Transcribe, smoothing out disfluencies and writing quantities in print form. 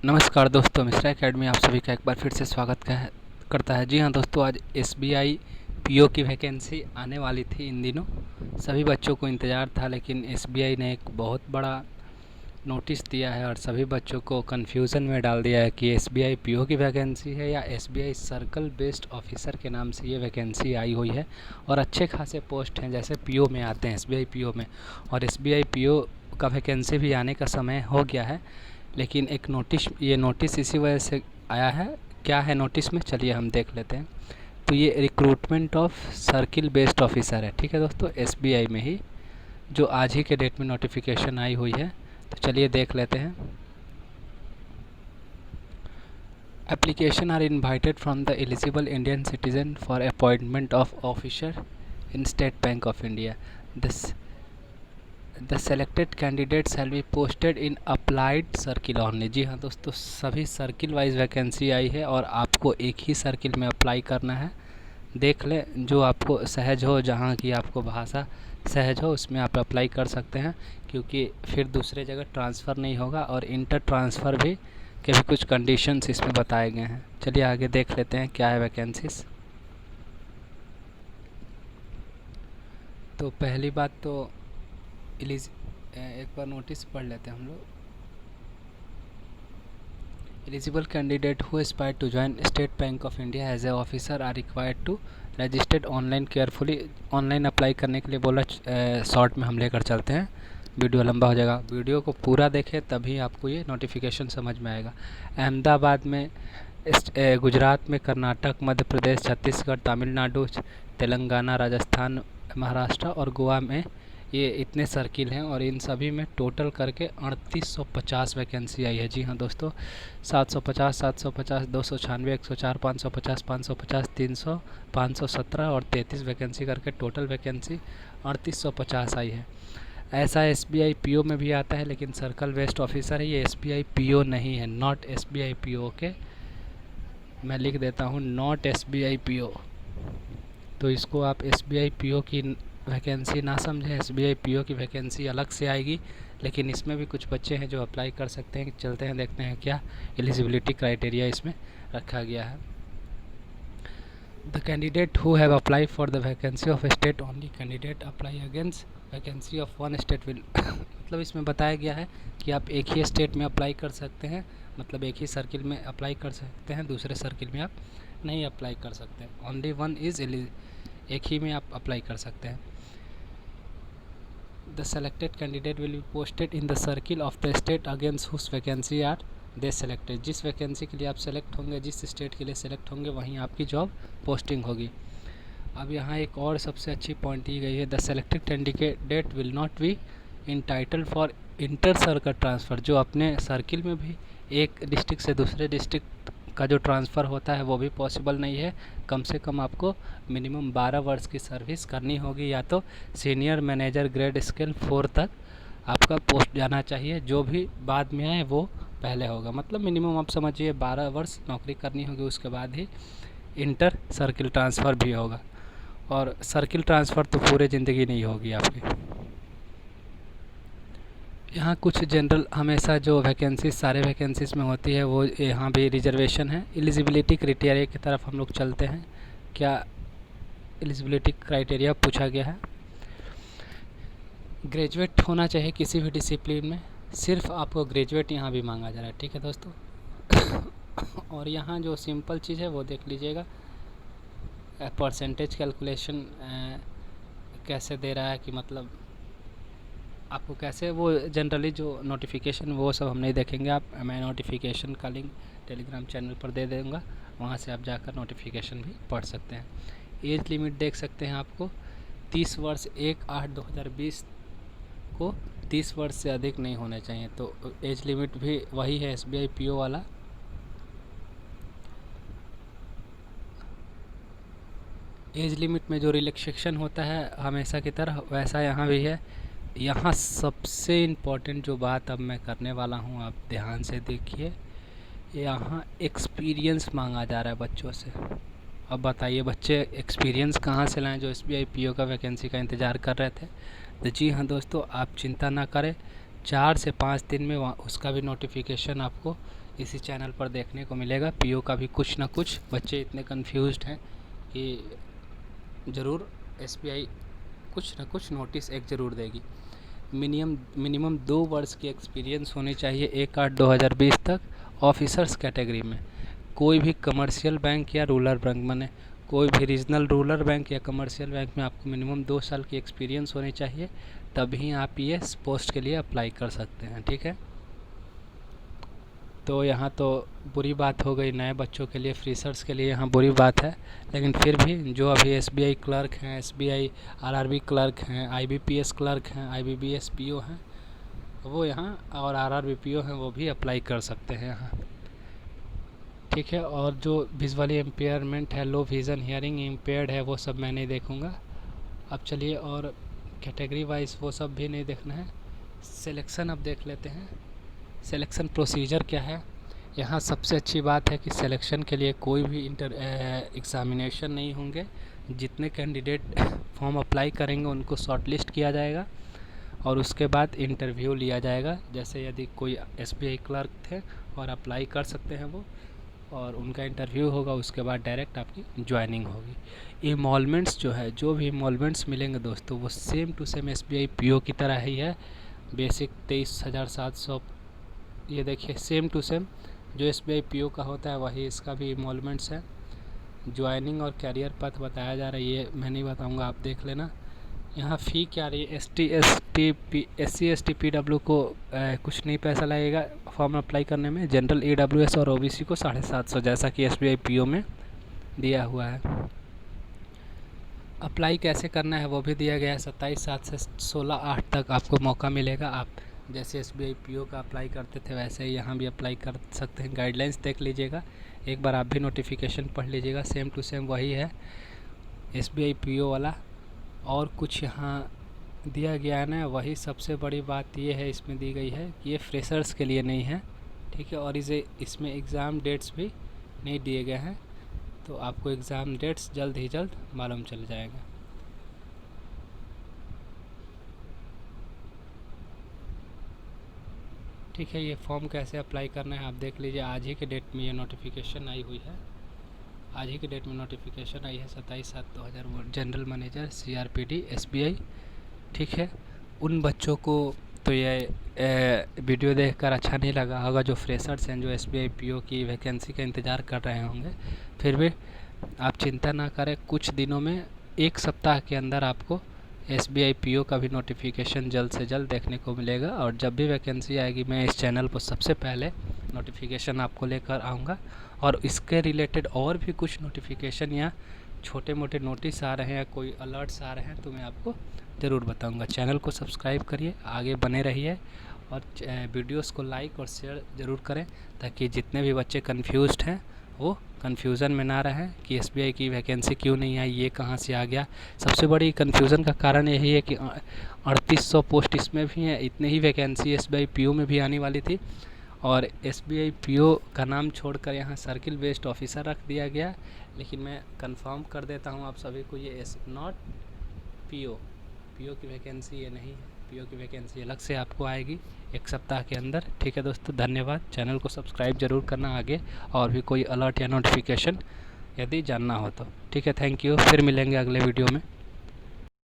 नमस्कार दोस्तों, मिश्रा एकेडमी आप सभी का एक बार फिर से करता है। जी हाँ दोस्तों, आज एसबीआई पीओ की वैकेंसी आने वाली थी। इन दिनों सभी बच्चों को इंतज़ार था, लेकिन एसबीआई ने एक बहुत बड़ा नोटिस दिया है और सभी बच्चों को कन्फ्यूज़न में डाल दिया है कि एसबीआई पीओ की वैकेंसी है या एसबीआई सर्कल बेस्ड ऑफिसर के नाम से ये वैकेंसी आई हुई है। और अच्छे खासे पोस्ट हैं जैसे पीओ में आते हैं, एसबीआई पीओ में। और एसबीआई पीओ का वैकेंसी भी आने का समय हो गया है, लेकिन ये नोटिस इसी वजह से आया है। क्या है नोटिस में, चलिए हम देख लेते हैं। तो ये recruitment of circle based officer है, ठीक है दोस्तों, एसबीआई में ही, जो आज ही के डेट में नोटिफिकेशन आई हुई है। तो चलिए देख लेते हैं। Application are invited from the eligible Indian citizen for appointment of officer in State Bank of India. This the selected candidate shall be posted in applied circle only. जी हाँ दोस्तों, सभी सर्किल वाइज वैकेंसी आई है और आपको एक ही circle में apply करना है। देख लें, जो आपको सहज हो, जहाँ की आपको भाषा सहज हो, उसमें आप अप्लाई कर सकते हैं, क्योंकि फिर दूसरे जगह ट्रांसफ़र नहीं होगा। और इंटर ट्रांसफ़र भी के भी कुछ कंडीशंस इसमें बताए गए हैं। चलिए आगे देख लेते हैं क्या है वैकेंसीज। तो पहली बात तो एक बार नोटिस पढ़ लेते हैं हम लोग। Eligible candidate who aspire to join State Bank of India as a officer are required to registered online carefully. Online apply करने के लिए बोला, शॉर्ट में हम लेकर चलते हैं, वीडियो लंबा हो जाएगा। वीडियो को पूरा देखें तभी आपको ये नोटिफिकेशन समझ में आएगा। अहमदाबाद में, गुजरात में, कर्नाटक, मध्य प्रदेश, छत्तीसगढ़, तमिलनाडु, तेलंगाना, राजस्थान, महाराष्ट्र और गोवा में ये इतने सर्किल हैं। और इन सभी में टोटल करके 3850 वैकेंसी आई है। जी हाँ दोस्तों, 750, 750, 296, 104, 550, 550, 300, 517 और 33 वैकेंसी करके टोटल वैकेंसी 3850 आई है। ऐसा एसबीआई पीओ में भी आता है, लेकिन सर्कल बेस्ड ऑफिसर है, ये एसबीआई पीओ नहीं है, नॉट एसबीआई पीओ। ओके, मैं लिख देता हूँ, नॉट एसबीआई पीओ। तो इसको आप एसबीआई पीओ की वैकेंसी ना समझें, एसबीआई पीओ की वैकेंसी अलग से आएगी। लेकिन इसमें भी कुछ बच्चे हैं जो अप्लाई कर सकते हैं। चलते हैं, देखते हैं क्या एलिजिबिलिटी क्राइटेरिया इसमें रखा गया है। The candidate who have apply for the vacancy of state only candidate apply against vacancy of one state will मतलब इसमें बताया गया है कि आप एक ही स्टेट में अप्लाई कर सकते हैं, मतलब एक ही सर्किल में अप्लाई कर सकते हैं, दूसरे सर्किल में आप नहीं अप्लाई कर सकते। ओनली वन इज़ एक ही में आप अप्लाई कर सकते हैं। The selected candidate will be posted in the circle of the state against whose vacancy are they selected. जिस वैकेंसी के लिए आप सेलेक्ट होंगे, जिस स्टेट के लिए सेलेक्ट होंगे, वहीं आपकी जॉब पोस्टिंग होगी। अब यहाँ एक और सबसे अच्छी पॉइंट दी गई है, the selected candidate will not be entitled for inter circle transfer. जो अपने सर्किल में भी एक डिस्ट्रिक्ट से दूसरे डिस्ट्रिक्ट का जो ट्रांसफ़र होता है वो भी पॉसिबल नहीं है। कम से कम आपको मिनिमम 12 वर्ष की सर्विस करनी होगी, या तो सीनियर मैनेजर ग्रेड स्केल 4 तक आपका पोस्ट जाना चाहिए। जो भी बाद में आए वो पहले होगा, मतलब मिनिमम आप समझिए 12 वर्ष नौकरी करनी होगी, उसके बाद ही इंटर सर्किल ट्रांसफ़र भी होगा। और सर्किल ट्रांसफ़र तो पूरे ज़िंदगी नहीं होगी आपकी। यहाँ कुछ जनरल हमेशा जो वैकेंसीज सारे वैकेंसीज़ में होती है, वो यहाँ भी रिजर्वेशन है। एलिजिबिलिटी क्राइटेरिया की तरफ हम लोग चलते हैं। क्या एलिजिबिलिटी क्राइटेरिया पूछा गया है? ग्रेजुएट होना चाहिए किसी भी डिसिप्लिन में, सिर्फ आपको ग्रेजुएट यहाँ भी मांगा जा रहा है, ठीक है दोस्तों। और यहाँ जो सिंपल चीज़ है वो देख लीजिएगा, परसेंटेज कैलकुलेशन कैसे दे रहा है, कि मतलब आपको कैसे, वो जनरली जो नोटिफिकेशन वो सब हम नहीं देखेंगे। मैं नोटिफिकेशन का लिंक टेलीग्राम चैनल पर दे दूँगा, वहाँ से आप जाकर नोटिफिकेशन भी पढ़ सकते हैं। एज लिमिट देख सकते हैं आपको 30 वर्ष, 1/8/2020 को 30 वर्ष से अधिक नहीं होने चाहिए। तो एज लिमिट भी वही है एसबीआई पीओ वाला। एज लिमिट में जो रिलैक्सेशन होता है हमेशा की तरह, वैसा यहाँ भी है। यहाँ सबसे इम्पोर्टेंट जो बात अब मैं करने वाला हूँ, आप ध्यान से देखिए, यहाँ एक्सपीरियंस मांगा जा रहा है बच्चों से। अब बताइए बच्चे एक्सपीरियंस कहाँ से लाएं जो एसबीआई पीओ का वैकेंसी का इंतज़ार कर रहे थे। तो जी हाँ दोस्तों, आप चिंता ना करें, 4 से 5 दिन में वहाँ उसका भी नोटिफिकेशन आपको इसी चैनल पर देखने को मिलेगा। पीओ का भी कुछ ना कुछ बच्चे इतने कंफ्यूज्ड हैं कि ज़रूर एसबीआई कुछ ना कुछ नोटिस एक ज़रूर देगी। मिनिमम 2 वर्ष की एक्सपीरियंस होनी चाहिए 1/8/2020 तक ऑफिसर्स कैटेगरी में। कोई भी कमर्शियल बैंक या रूरल बैंक बने, कोई भी रीजनल रूरल बैंक या कमर्शियल बैंक में आपको मिनिमम 2 साल की एक्सपीरियंस होनी चाहिए, तभी आप ये पोस्ट के लिए अप्लाई कर सकते हैं। ठीक है, तो यहाँ तो बुरी बात हो गई नए बच्चों के लिए, फ्रेशर्स के लिए यहाँ बुरी बात है। लेकिन फिर भी जो अभी एसबीआई क्लर्क हैं, एसबीआई आरआरबी क्लर्क हैं, आईबीपीएस क्लर्क हैं, आईबीबीएस पीओ हैं, वो यहाँ और आरआरबी पीओ हैं, वो भी अप्लाई कर सकते हैं यहाँ। ठीक है, और जो विजुअली इम्पेयरमेंट है, लो विज़न, हियरिंग इम्पेयर्ड है, वो सब मैं नहीं देखूँगा। अब चलिए, और कैटेगरी वाइज वो सब भी नहीं देखना है। सिलेक्शन अब देख लेते हैं। सिलेक्शन प्रोसीजर क्या है। यहाँ सबसे अच्छी बात है कि सिलेक्शन के लिए कोई भी एग्ज़ामिनेशन नहीं होंगे। जितने कैंडिडेट फॉर्म अप्लाई करेंगे उनको शॉर्टलिस्ट किया जाएगा और उसके बाद इंटरव्यू लिया जाएगा। जैसे यदि कोई एसबीआई क्लर्क थे और अप्लाई कर सकते हैं वो, और उनका इंटरव्यू होगा, उसके बाद डायरेक्ट आपकी ज्वाइनिंग होगी। इमोलमेंट्स जो है, जो भी इमोलमेंट्स मिलेंगे दोस्तों, वो same to same SBI PO की तरह ही है। बेसिक 23,700, ये देखिए same to same SBI PO पीओ का होता है वही इसका भी इमोलमेंट्स है। ज्वाइनिंग और कैरियर पथ बताया जा रहा है, ये मैं नहीं बताऊंगा, आप देख लेना। यहाँ फ़ी क्या रही है, SC ST PW को कुछ नहीं पैसा लगेगा फॉर्म अप्लाई करने में। जनरल EWS और OBC को 750, जैसा कि एसबीआई पीओ में दिया हुआ है। अप्लाई कैसे करना है वो भी दिया गया है। 27/7 से 16/8 तक आपको मौका मिलेगा। आप जैसे एसबीआई पीओ का अप्लाई करते थे वैसे ही यहाँ भी अप्लाई कर सकते हैं। गाइडलाइंस देख लीजिएगा, एक बार आप भी नोटिफिकेशन पढ़ लीजिएगा, सेम टू सेम वही है एसबीआई पीओ वाला। और कुछ यहाँ दिया गया है ना, वही सबसे बड़ी बात ये है इसमें दी गई है कि ये फ्रेशर्स के लिए नहीं है। ठीक है, और इसमें एग्ज़ाम डेट्स भी नहीं दिए गए हैं, तो आपको एग्ज़ाम डेट्स जल्द ही जल्द मालूम चल जाएगा। ठीक है, ये फॉर्म कैसे अप्लाई करना है आप देख लीजिए। आज ही के डेट में ये नोटिफिकेशन आई हुई है, आज ही के डेट में नोटिफिकेशन आई है 27/7/2000। General manager CRPD SBI। ठीक है, उन बच्चों को तो ये वीडियो देखकर अच्छा नहीं लगा होगा जो फ्रेशर्स हैं, जो SBI PO की वैकेंसी का इंतज़ार कर रहे होंगे। फिर भी आप चिंता ना करें, कुछ दिनों में 1 सप्ताह के अंदर आपको SBI PO का भी नोटिफिकेशन जल्द से जल्द देखने को मिलेगा। और जब भी वैकेंसी आएगी मैं इस चैनल पर सबसे पहले नोटिफिकेशन आपको लेकर आऊँगा। और इसके रिलेटेड और भी कुछ नोटिफिकेशन या छोटे मोटे नोटिस आ रहे हैं, कोई अलर्ट्स आ रहे हैं, तो मैं आपको ज़रूर बताऊंगा। चैनल को सब्सक्राइब करिए, आगे बने रहिए और वीडियोस को लाइक और शेयर ज़रूर करें, ताकि जितने भी बच्चे कंफ्यूज्ड हैं वो कन्फ्यूज़न में ना रहें कि एसबीआई की वैकेंसी क्यों नहीं आई, ये कहाँ से आ गया। सबसे बड़ी कन्फ्यूज़न का कारण यही है कि 3800 पोस्ट इसमें भी हैं, इतने ही वैकेंसी एसबीआई पीओ में भी आने वाली थी, और एसबीआई पीओ का नाम छोड़कर यहाँ सर्किल बेस्ड ऑफिसर रख दिया गया। लेकिन मैं कंफर्म कर देता हूँ आप सभी को, ये नॉट पीओ की वैकेंसी ये नहीं है। पीओ की वैकेंसी अलग से आपको आएगी 1 सप्ताह के अंदर। ठीक है दोस्तों, धन्यवाद। चैनल को सब्सक्राइब ज़रूर करना आगे, और भी कोई अलर्ट या नोटिफिकेशन यदि जानना हो तो। ठीक है, थैंक यू। फिर मिलेंगे अगले वीडियो में।